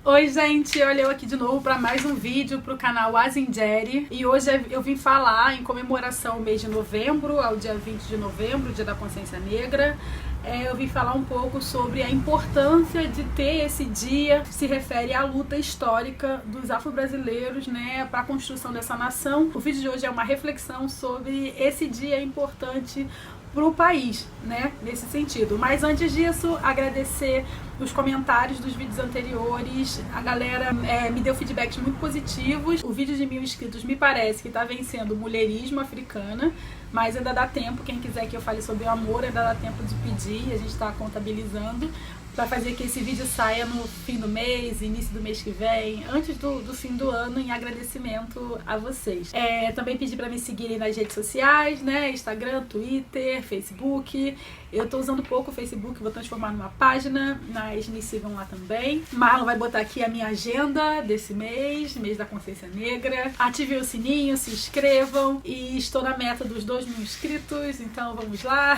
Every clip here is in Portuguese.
Oi gente, olha eu aqui de novo para mais um vídeo para o canal Azinderi. E hoje eu vim falar em comemoração ao mês de novembro, ao dia 20 de novembro, Dia da Consciência Negra. Eu vim falar um pouco sobre a importância de ter esse dia, que se refere à luta histórica dos afro-brasileiros, né, para a construção dessa nação. O vídeo de hoje é uma reflexão sobre esse dia importante para o país, né, nesse sentido. Mas antes disso, agradecer os comentários dos vídeos anteriores. A galera me deu feedbacks muito positivos. O vídeo de 1000 inscritos me parece que está vencendo mulherismo africana, mas ainda dá tempo, quem quiser que eu fale sobre o amor, ainda dá tempo de pedir, a gente está contabilizando para fazer que esse vídeo saia no fim do mês, início do mês que vem, antes do fim do ano, em agradecimento a vocês. Também pedi para me seguirem nas redes sociais, né? Instagram, Twitter, Facebook. Eu tô usando pouco o Facebook, vou transformar numa página, mas me sigam lá também. Marlon vai botar aqui a minha agenda desse mês da Consciência Negra. Ativem o sininho, se inscrevam, e estou na meta dos 2000 inscritos, então vamos lá.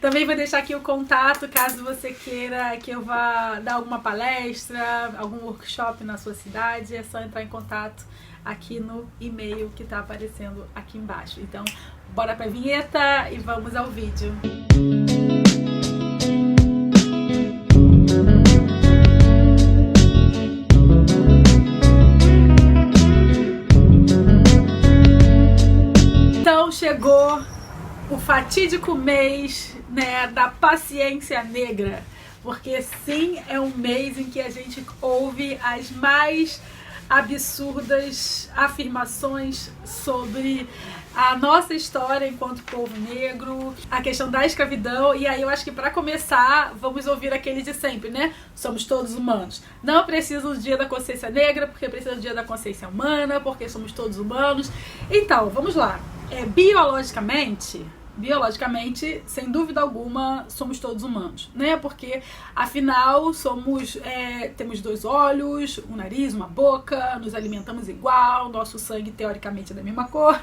Também vou deixar aqui o contato, caso você queira que eu vá dar alguma palestra, algum workshop na sua cidade, é só entrar em contato aqui no e-mail que tá aparecendo aqui embaixo. Então, bora pra vinheta e vamos ao vídeo. Então, chegou o fatídico mês, né, da paciência negra, porque sim, é um mês em que a gente ouve as mais absurdas afirmações sobre a nossa história enquanto povo negro, a questão da escravidão. E aí eu acho que para começar vamos ouvir aquele de sempre, né? Somos todos humanos. Não precisa do Dia da Consciência Negra, porque precisa do Dia da Consciência Humana, porque somos todos humanos. Então, vamos lá. Biologicamente, sem dúvida alguma, somos todos humanos, né? Porque, afinal, temos 2 olhos, um nariz, uma boca, nos alimentamos igual, nosso sangue, teoricamente, é da mesma cor.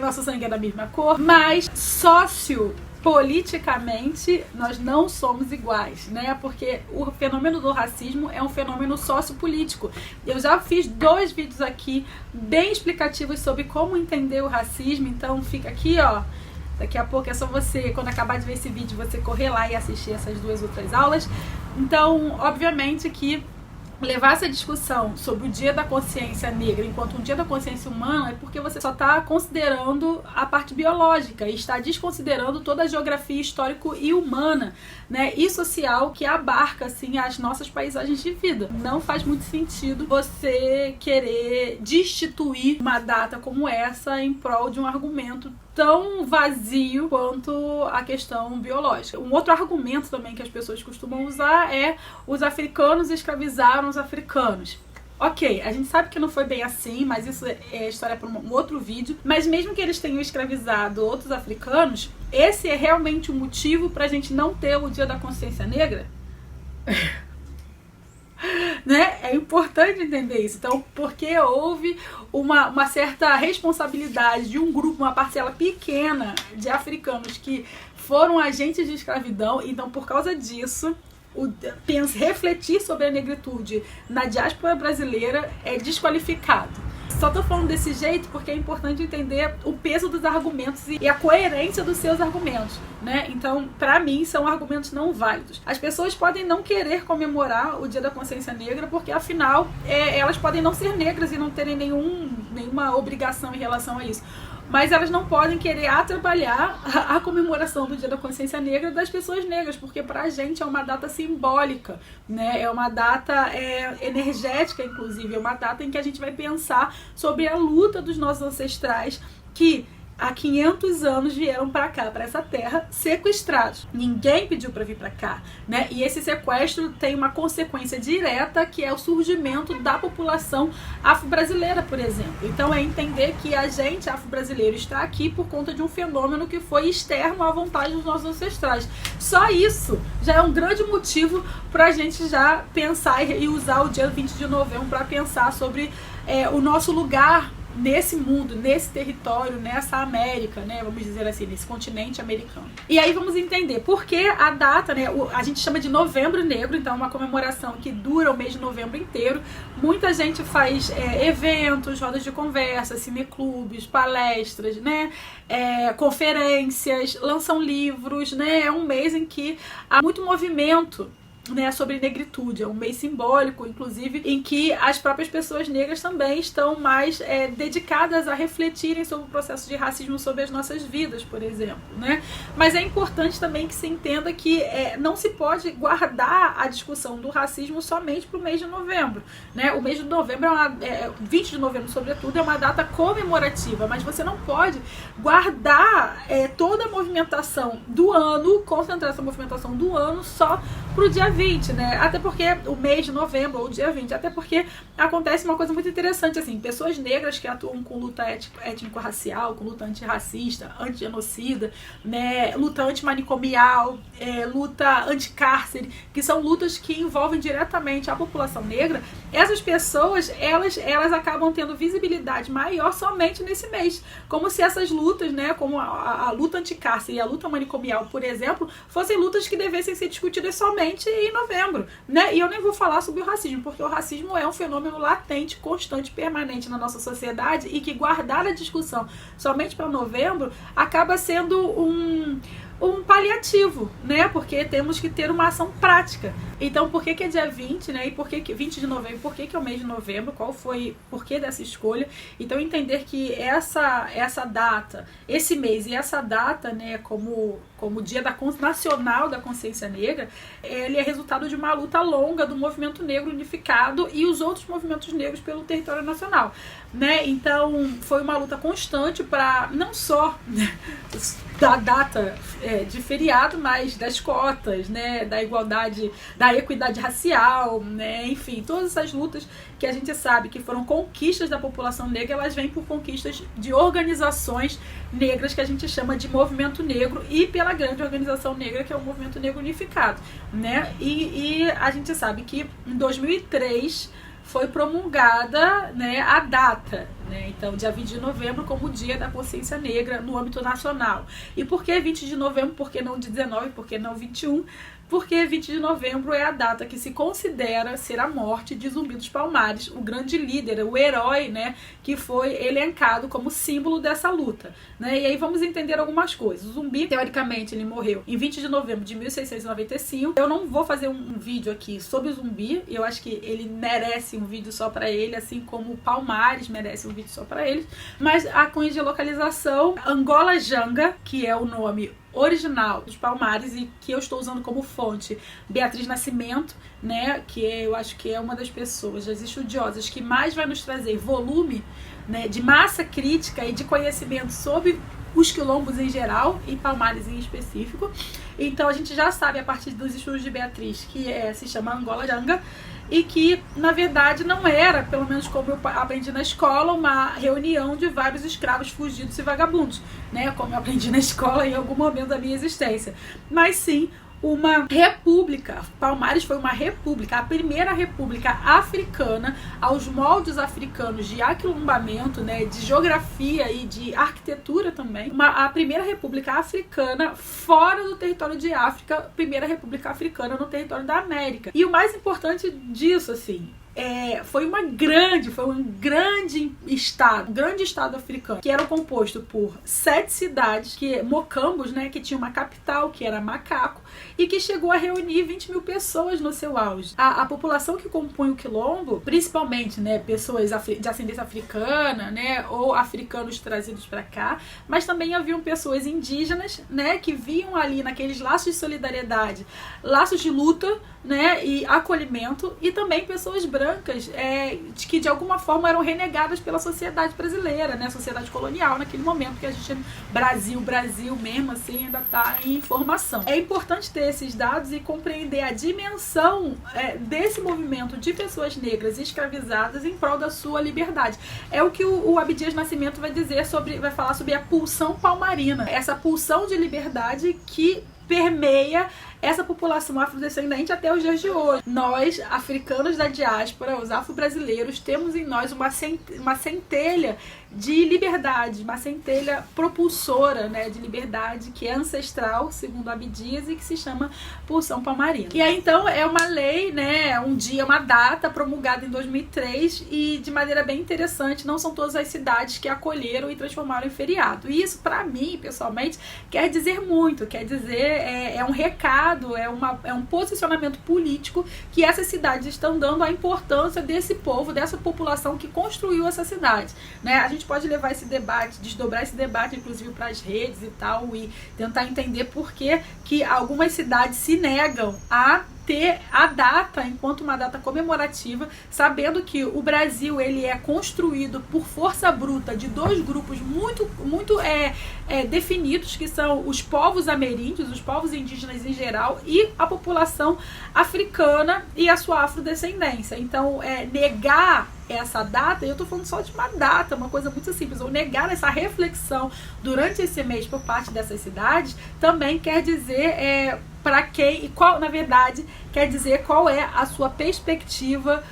Nosso sangue é da mesma cor, mas politicamente, nós não somos iguais, né? Porque o fenômeno do racismo é um fenômeno sociopolítico. Eu já fiz 2 vídeos aqui bem explicativos sobre como entender o racismo, então fica aqui, ó. Daqui a pouco é só você, quando acabar de ver esse vídeo, você correr lá e assistir essas 2 outras aulas. Então, obviamente que levar essa discussão sobre o Dia da Consciência Negra enquanto um Dia da Consciência Humana é porque você só está considerando a parte biológica e está desconsiderando toda a geografia histórico e humana, né, e social que abarca assim as nossas paisagens de vida. Não faz muito sentido você querer destituir uma data como essa em prol de um argumento tão vazio quanto a questão biológica. Um outro argumento também que as pessoas costumam usar é: os africanos escravizaram os africanos. Ok, a gente sabe que não foi bem assim, mas isso é história para um outro vídeo. Mas mesmo que eles tenham escravizado outros africanos, esse é realmente o motivo para a gente não ter o Dia da Consciência Negra? Né? É importante entender isso. Então, porque houve uma certa responsabilidade de um grupo, uma parcela pequena de africanos que foram agentes de escravidão, então por causa disso refletir sobre a negritude na diáspora brasileira é desqualificado. Só tô falando desse jeito porque é importante entender o peso dos argumentos e a coerência dos seus argumentos, né? Então, pra mim, são argumentos não válidos. As pessoas podem não querer comemorar o Dia da Consciência Negra porque, afinal, elas podem não ser negras e não terem nenhuma obrigação em relação a isso. Mas elas não podem querer atrapalhar a comemoração do Dia da Consciência Negra das pessoas negras, porque pra gente é uma data simbólica, né? É uma data energética, inclusive, é uma data em que a gente vai pensar sobre a luta dos nossos ancestrais que há 500 anos vieram pra cá, pra essa terra, sequestrados. Ninguém pediu pra vir pra cá, né? E esse sequestro tem uma consequência direta, que é o surgimento da população afro-brasileira, por exemplo. Então é entender que a gente, afro-brasileiro, está aqui por conta de um fenômeno que foi externo à vontade dos nossos ancestrais. Só isso já é um grande motivo pra gente já pensar e usar o dia 20 de novembro pra pensar sobre o nosso lugar nesse mundo, nesse território, nessa América, né, vamos dizer assim, nesse continente americano. E aí vamos entender por que a data, né, a gente chama de Novembro Negro, então é uma comemoração que dura o mês de novembro inteiro. Muita gente faz eventos, rodas de conversa, cineclubes, palestras, né, conferências, lançam livros, né, é um mês em que há muito movimento, né, sobre negritude. É um mês simbólico, inclusive, em que as próprias pessoas negras também estão mais dedicadas a refletirem sobre o processo de racismo sobre as nossas vidas, por exemplo, né? Mas é importante também que se entenda que não se pode guardar a discussão do racismo somente para o mês de novembro, né? O mês de novembro 20 de novembro, sobretudo, é uma data comemorativa, mas você não pode guardar toda a movimentação do ano, concentrar essa movimentação do ano só para o dia 20, né? Até porque o mês de novembro, ou o dia 20, até porque acontece uma coisa muito interessante, assim, pessoas negras que atuam com luta étnico-racial, com luta antirracista, antigenocida, né, luta antimanicomial, luta anticárcere, que são lutas que envolvem diretamente a população negra. Essas pessoas, elas acabam tendo visibilidade maior somente nesse mês, como se essas lutas, né, como a luta anticárcere e a luta manicomial, por exemplo, fossem lutas que devessem ser discutidas somente em novembro, né? E eu nem vou falar sobre o racismo, porque o racismo é um fenômeno latente, constante, permanente na nossa sociedade, e que guardar a discussão somente para novembro acaba sendo um paliativo, né? Porque temos que ter uma ação prática. Então, por que é dia 20, né? E por que 20 de novembro? Por que é o mês de novembro? Qual foi o porquê dessa escolha? Então, entender que essa data, esse mês e essa data, né, como Dia Nacional da Consciência Negra, ele é resultado de uma luta longa do movimento negro unificado e os outros movimentos negros pelo território nacional, né? Então, foi uma luta constante para não só da data de feriado, mas das cotas, né, da igualdade, da equidade racial, né, enfim, todas essas lutas que a gente sabe que foram conquistas da população negra, elas vêm por conquistas de organizações negras que a gente chama de movimento negro, e pela grande organização negra que é o movimento negro unificado, né? E a gente sabe que em 2003 foi promulgada, né, a data, né? Então, dia 20 de novembro como o Dia da Consciência Negra no âmbito nacional. E por que 20 de novembro? Por que não de 19? Por que não 21? Porque 20 de novembro é a data que se considera ser a morte de Zumbi dos Palmares, o grande líder, o herói, né, que foi elencado como símbolo dessa luta, né? E aí vamos entender algumas coisas. O Zumbi, teoricamente, ele morreu em 20 de novembro de 1695. Eu não vou fazer um vídeo aqui sobre o Zumbi, eu acho que ele merece um vídeo só para ele, assim como o Palmares merece um vídeo só para eles, mas a cunha de localização Angola Janga, que é o nome original dos Palmares e que eu estou usando como fonte Beatriz Nascimento, né, que eu acho que é uma das pessoas, das estudiosas, que mais vai nos trazer volume, né, de massa crítica e de conhecimento sobre os quilombos em geral e Palmares em específico. Então a gente já sabe a partir dos estudos de Beatriz que se chama Angola Janga, e que, na verdade, não era, pelo menos como eu aprendi na escola, uma reunião de vários escravos fugidos e vagabundos, né? Como eu aprendi na escola em algum momento da minha existência. Mas sim uma república. Palmares foi uma república, a primeira república africana, aos moldes africanos de aquilombamento, né, de geografia e de arquitetura também. A primeira república africana fora do território de África, primeira república africana no território da América. E o mais importante disso, assim, foi um grande estado africano, que era composto por 7 cidades, mocambos, né, que tinha uma capital, que era Macaco, e que chegou a reunir 20 mil pessoas no seu auge. A população que compunha o quilombo, principalmente, né, pessoas de ascendência africana, né, ou africanos trazidos para cá, mas também haviam pessoas indígenas, né, que viam ali naqueles laços de solidariedade, laços de luta, né, e acolhimento, e também pessoas brancas que de alguma forma eram renegadas pela sociedade brasileira, né, sociedade colonial naquele momento, que a gente, Brasil mesmo assim, ainda está em formação. É importante ter esses dados e compreender a dimensão desse movimento de pessoas negras escravizadas em prol da sua liberdade. É o que o Abdias Nascimento vai falar sobre a pulsão palmarina, essa pulsão de liberdade que permeia essa população afrodescendente até os dias de hoje. Nós, africanos da diáspora, os afro-brasileiros, temos em nós uma centelha de liberdade, uma centelha propulsora, né, de liberdade que é ancestral, segundo Abdias, e que se chama Pulsão Palmarina. E aí, então, é uma lei, né, uma data promulgada em 2003 e de maneira bem interessante, não são todas as cidades que acolheram e transformaram em feriado. E isso, para mim, pessoalmente, quer dizer muito, quer dizer, é um recado, é um posicionamento político que essas cidades estão dando à importância desse povo, dessa população que construiu essa cidade, né? A gente pode levar esse debate, desdobrar esse debate, inclusive para as redes e tal, e tentar entender por que algumas cidades se negam a ter a data enquanto uma data comemorativa, sabendo que o Brasil ele é construído por força bruta de dois grupos muito definidos, que são os povos ameríndios, os povos indígenas em geral, e a população africana e a sua afrodescendência. Então, negar essa data, e eu tô falando só de uma data, uma coisa muito simples, ou negar essa reflexão durante esse mês por parte dessas cidades, também quer dizer para quem, e qual, na verdade, quer dizer qual é a sua perspectiva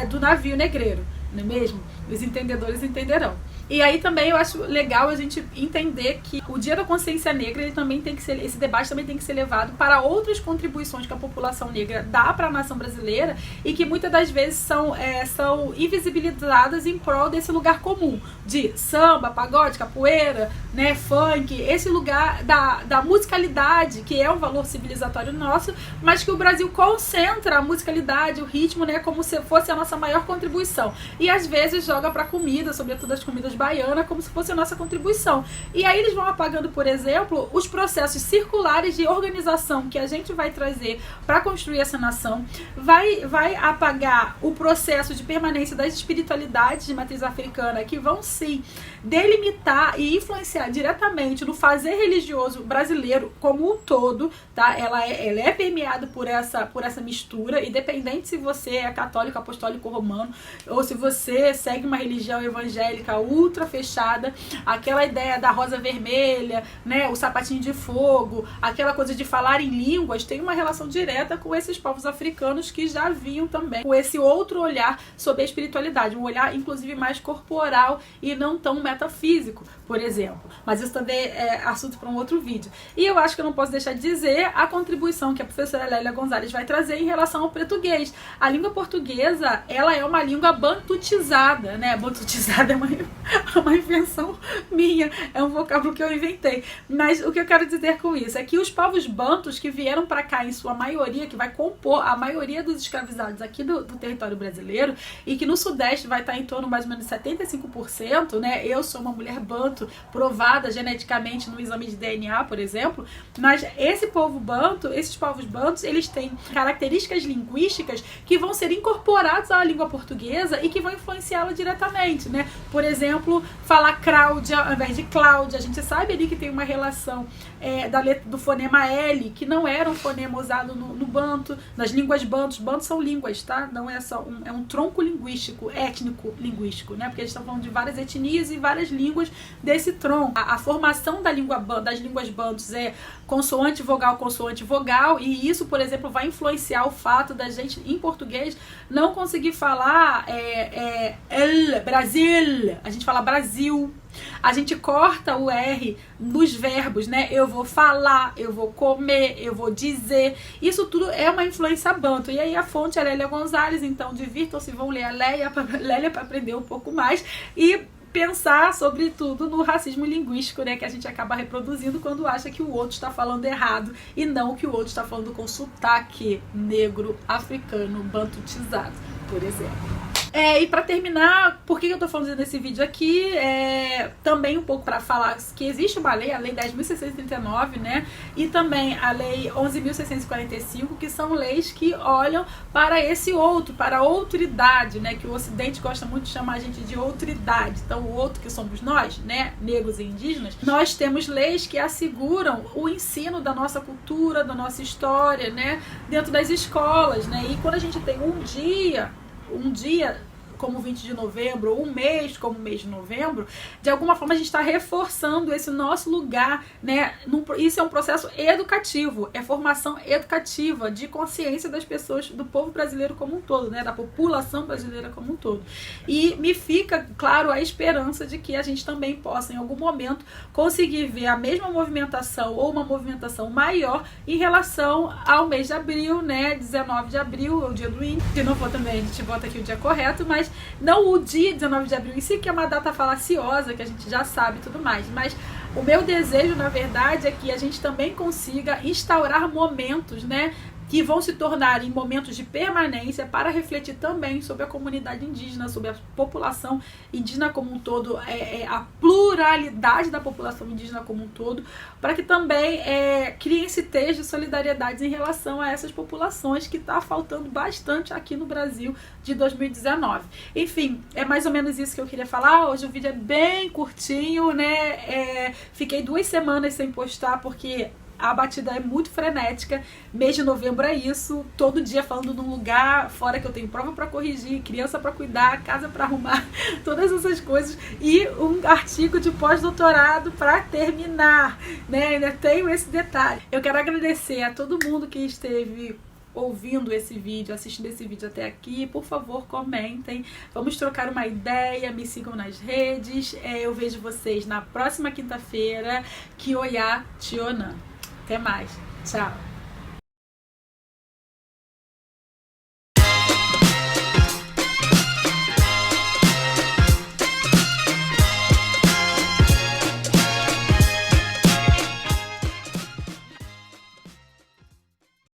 do navio negreiro, não é mesmo? Os entendedores entenderão. E aí também eu acho legal a gente entender que o Dia da Consciência Negra, ele também tem que ser, esse debate também tem que ser levado para outras contribuições que a população negra dá para a nação brasileira e que muitas das vezes são invisibilizadas em prol desse lugar comum de samba, pagode, capoeira, né, funk, esse lugar da musicalidade, que é um valor civilizatório nosso, mas que o Brasil concentra a musicalidade, o ritmo, né, como se fosse a nossa maior contribuição. E às vezes joga para comida, sobretudo as comidas baiana, como se fosse a nossa contribuição. E aí eles vão apagando, por exemplo, os processos circulares de organização que a gente vai trazer para construir essa nação, vai apagar o processo de permanência das espiritualidades de matriz africana, que vão sim delimitar e influenciar diretamente no fazer religioso brasileiro como um todo, tá? Ela é permeada por essa mistura, independente se você é católico, apostólico, romano, ou se você segue uma religião evangélica ultra fechada, aquela ideia da rosa vermelha, né, o sapatinho de fogo, aquela coisa de falar em línguas, tem uma relação direta com esses povos africanos que já vinham também com esse outro olhar sobre a espiritualidade, um olhar inclusive mais corporal e não tão metafísico, por exemplo. Mas isso também é assunto para um outro vídeo. E eu acho que eu não posso deixar de dizer a contribuição que a professora Lélia Gonzalez vai trazer em relação ao português. A língua portuguesa, ela é uma língua bantutizada, né? Bantutizada é uma invenção minha, é um vocábulo que eu inventei. Mas o que eu quero dizer com isso é que os povos bantus que vieram para cá em sua maioria, que vai compor a maioria dos escravizados aqui do território brasileiro, e que no Sudeste vai estar em torno mais ou menos de 75%, né? Eu sou uma mulher banto, provada geneticamente no exame de DNA, por exemplo, mas esse povo banto, esses povos bantos, eles têm características linguísticas que vão ser incorporadas à língua portuguesa e que vão influenciá-la diretamente, né? Por exemplo, falar Cláudia ao invés de Cláudia, a gente sabe ali que tem uma relação do fonema L, que não era um fonema usado no banto, nas línguas bantos. Bantos são línguas, tá? Não é só é um tronco linguístico, étnico linguístico, né? Porque eles estão falando de várias etnias e várias línguas desse tronco. A formação das línguas bantos é consoante vogal, e isso, por exemplo, vai influenciar o fato da gente, em português, não conseguir falar Brasil, a gente fala Brasil. A gente corta o R nos verbos, né? Eu vou falar, eu vou comer, eu vou dizer. Isso tudo é uma influência banto. E aí a fonte é Lélia Gonzalez, então divirtam-se, vão ler a Lélia para aprender um pouco mais e pensar, sobretudo, no racismo linguístico, né, que a gente acaba reproduzindo quando acha que o outro está falando errado e não que o outro está falando com sotaque negro, africano, bantutizado, por exemplo. E para terminar, por que eu tô falando nesse vídeo aqui? Também um pouco para falar que existe uma lei, a Lei 10.639, né? E também a Lei 11.645, que são leis que olham para esse outro, para a outridade, né? Que o Ocidente gosta muito de chamar a gente de outridade. Então, o outro que somos nós, né? Negros e indígenas, nós temos leis que asseguram o ensino da nossa cultura, da nossa história, né? Dentro das escolas, né? E quando a gente tem um dia como 20 de novembro, ou um mês como o mês de novembro, de alguma forma a gente está reforçando esse nosso lugar, né? Isso é um processo educativo, é formação educativa de consciência das pessoas, do povo brasileiro como um todo, né? Da população brasileira como um todo. E me fica, claro, a esperança de que a gente também possa, em algum momento, conseguir ver a mesma movimentação ou uma movimentação maior em relação ao mês de abril, né? 19 de abril, é o dia do índio. Se não for também, a gente bota aqui o dia correto, mas não o dia 19 de abril em si, que é uma data falaciosa, que a gente já sabe e tudo mais. Mas o meu desejo, na verdade, é que a gente também consiga instaurar momentos, né? Que vão se tornar em momentos de permanência para refletir também sobre a comunidade indígena, sobre a população indígena como um todo, a pluralidade da população indígena como um todo, para que também criem esse texto de solidariedade em relação a essas populações que está faltando bastante aqui no Brasil de 2019. Enfim, é mais ou menos isso que eu queria falar. Hoje o vídeo é bem curtinho, né? Fiquei 2 semanas sem postar porque a batida é muito frenética. Mês de novembro é isso, todo dia falando num lugar, fora que eu tenho prova para corrigir, criança para cuidar, casa para arrumar, todas essas coisas, e um artigo de pós-doutorado para terminar, né? Ainda tenho esse detalhe. Eu quero agradecer a todo mundo que esteve ouvindo esse vídeo, assistindo esse vídeo até aqui. Por favor, comentem, vamos trocar uma ideia, me sigam nas redes. Eu vejo vocês na próxima quinta-feira. Kioya Tionan. Até mais. Tchau.